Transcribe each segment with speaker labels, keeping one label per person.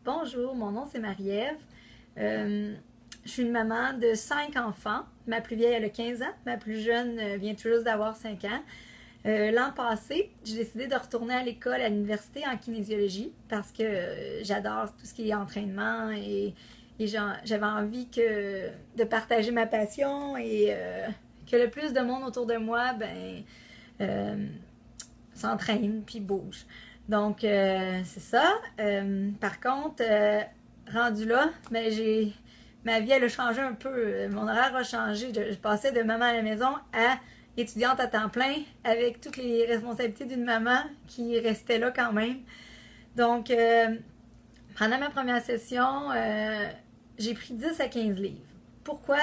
Speaker 1: Bonjour, mon nom c'est Marie-Ève. Je suis une maman de 5 enfants. Ma plus vieille elle a 15 ans, ma plus jeune vient tout juste d'avoir 5 ans. L'an passé, j'ai décidé de retourner à l'école, à l'université en kinésiologie parce que j'adore tout ce qui est entraînement et j'avais envie de partager ma passion et que le plus de monde autour de moi euh, s'entraîne puis bouge. Donc, c'est ça. Par contre, rendu là, ma vie, elle a changé un peu. Mon horaire a changé. Je passais de maman à la maison à étudiante à temps plein avec toutes les responsabilités d'une maman qui restait là quand même. Donc, pendant ma première session, j'ai pris 10 à 15 livres. Pourquoi?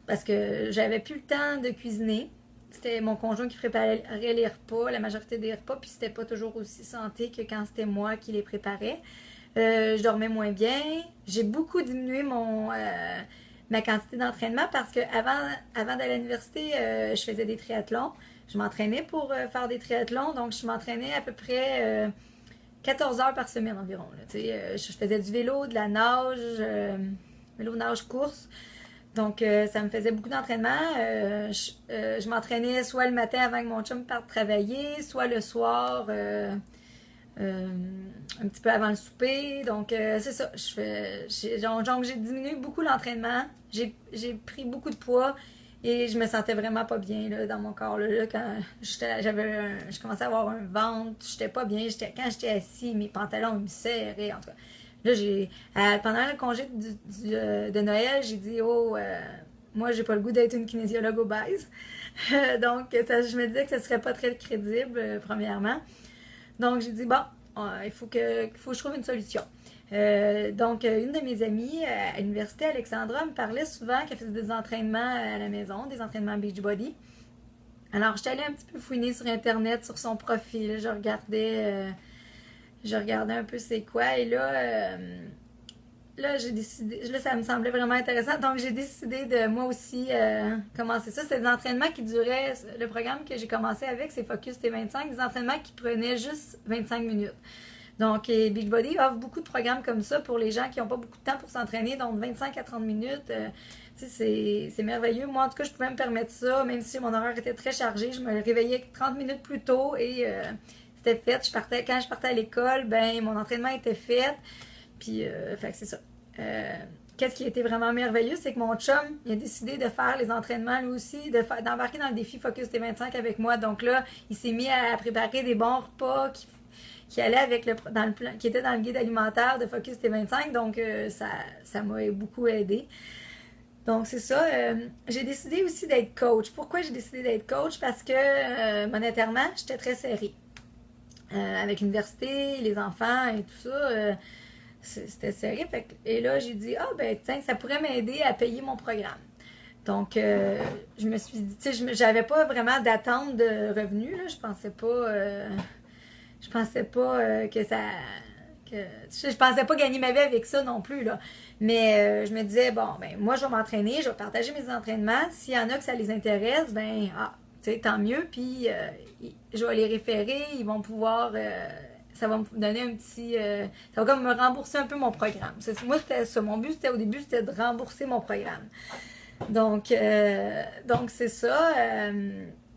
Speaker 1: Parce que j'avais plus le temps de cuisiner. C'était mon conjoint qui préparait les repas, la majorité des repas, puis c'était pas toujours aussi santé que quand c'était moi qui les préparais. Je dormais moins bien. J'ai beaucoup diminué ma quantité d'entraînement parce que avant d'aller à l'université, je faisais des triathlons. Je m'entraînais pour faire des triathlons, donc je m'entraînais à peu près 14 heures par semaine environ. Là. Je faisais du vélo, de la nage, vélo, nage, course. Donc, ça me faisait beaucoup d'entraînement. Je m'entraînais soit le matin avant que mon chum parte travailler, soit le soir, un petit peu avant le souper. Donc, c'est ça. Donc, j'ai diminué beaucoup l'entraînement. J'ai pris beaucoup de poids et je me sentais vraiment pas bien là, dans mon corps. Là, quand je commençais à avoir un ventre, j'étais pas bien. Quand j'étais assis, mes pantalons ils me serraient. En tout cas, là, pendant le congé de Noël, j'ai dit, moi, j'ai pas le goût d'être une kinésiologue obèse. Donc, je me disais que ce serait pas très crédible, premièrement. Donc, j'ai dit, bon, il faut que je trouve une solution. Donc, une de mes amies à l'université, Alexandra, me parlait souvent qu'elle faisait des entraînements à la maison, des entraînements Beachbody. Alors, j'étais allée un petit peu fouiner sur Internet, sur son profil. Je regardais un peu c'est quoi. Et là, j'ai décidé. Là, ça me semblait vraiment intéressant. Donc, j'ai décidé de moi aussi commencer ça. C'était des entraînements qui duraient. Le programme que j'ai commencé avec, c'est Focus T25. Des entraînements qui prenaient juste 25 minutes. Donc, Beachbody offre beaucoup de programmes comme ça pour les gens qui n'ont pas beaucoup de temps pour s'entraîner, donc 25 à 30 minutes. C'est merveilleux. Moi, en tout cas, je pouvais me permettre ça, même si mon horaire était très chargé. Je me réveillais 30 minutes plus tôt et c'était fait. Quand je partais à l'école, mon entraînement était fait. Puis, fait que c'est ça. Qu'est-ce qui a été vraiment merveilleux, c'est que mon chum, il a décidé de faire les entraînements lui aussi, d'embarquer dans le défi Focus T25 avec moi. Donc là, il s'est mis à préparer des bons repas qui allait avec dans le plan, qui était dans le guide alimentaire de Focus T25. Donc, ça m'a beaucoup aidé. Donc, c'est ça. J'ai décidé aussi d'être coach. Pourquoi j'ai décidé d'être coach? Parce que, monétairement, j'étais très serrée. Avec l'université, les enfants et tout ça, c'était serré. Et là, j'ai dit, tiens, ça pourrait m'aider à payer mon programme. Donc, je me suis dit, tu sais, j'avais pas vraiment d'attente de revenus, là. Je pensais pas que ça. Je pensais pas gagner ma vie avec ça non plus, là. Mais je me disais, bon, moi, je vais m'entraîner, je vais partager mes entraînements. S'il y en a que ça les intéresse, tu sais, tant mieux. Puis, je vais les référer, ils vont pouvoir. Ça va me donner un petit. Ça va comme me rembourser un peu mon programme. Moi, c'était ça. Mon but, au début, c'était de rembourser mon programme. Donc c'est ça.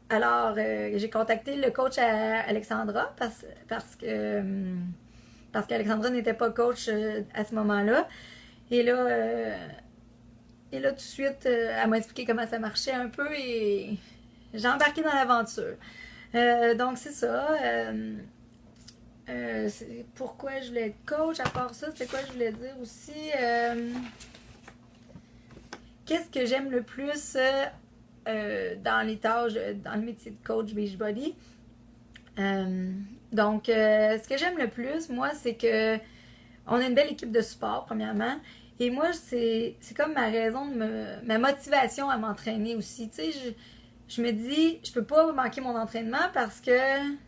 Speaker 1: Alors, j'ai contacté le coach Alexandra parce qu'Alexandra n'était pas coach à ce moment-là. Et là, tout de suite, elle m'a expliqué comment ça marchait un peu et j'ai embarqué dans l'aventure. Donc, c'est ça. Pourquoi je voulais être coach? À part ça, c'est quoi je voulais dire aussi? Qu'est-ce que j'aime le plus dans les tâches, dans le métier de coach Beachbody? Donc, ce que j'aime le plus, moi, c'est que on a une belle équipe de support, premièrement. Et moi, c'est comme ma raison ma motivation à m'entraîner aussi. Tu sais, je me dis, je peux pas manquer mon entraînement parce que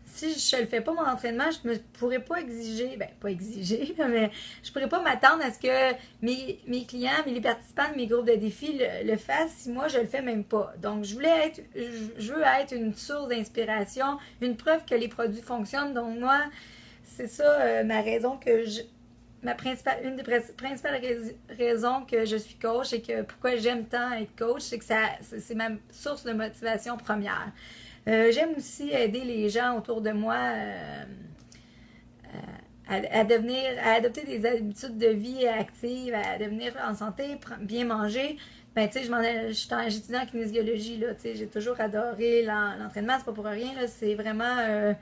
Speaker 1: si je le fais pas mon entraînement, je me pourrais pas exiger, pas exiger, mais je pourrais pas m'attendre à ce que mes clients, les participants de mes groupes de défis le fassent si moi je le fais même pas. Donc je veux être une source d'inspiration, une preuve que les produits fonctionnent. Donc moi, c'est ça ma raison une des principales raisons que je suis coach et que pourquoi j'aime tant être coach, c'est que c'est ma source de motivation première. J'aime aussi aider les gens autour de moi à adopter des habitudes de vie actives, à devenir en santé, bien manger. Ben, tu sais, j'étudie en kinésiologie, là, tu sais, j'ai toujours adoré l'entraînement, c'est pas pour rien, là, c'est vraiment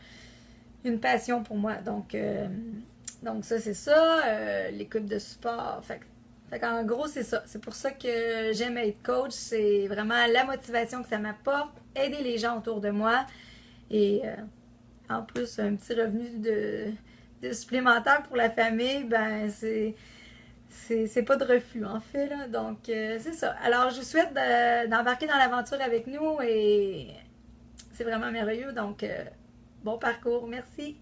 Speaker 1: une passion pour moi. Donc ça, c'est ça, l'équipe de support. Fait qu'en gros, c'est ça. C'est pour ça que j'aime être coach, c'est vraiment la motivation que ça m'apporte, aider les gens autour de moi, et en plus, un petit revenu de supplémentaire pour la famille, ben c'est pas de refus en fait là. Donc c'est ça. Alors je vous souhaite d'embarquer dans l'aventure avec nous et c'est vraiment merveilleux. Donc bon parcours, merci.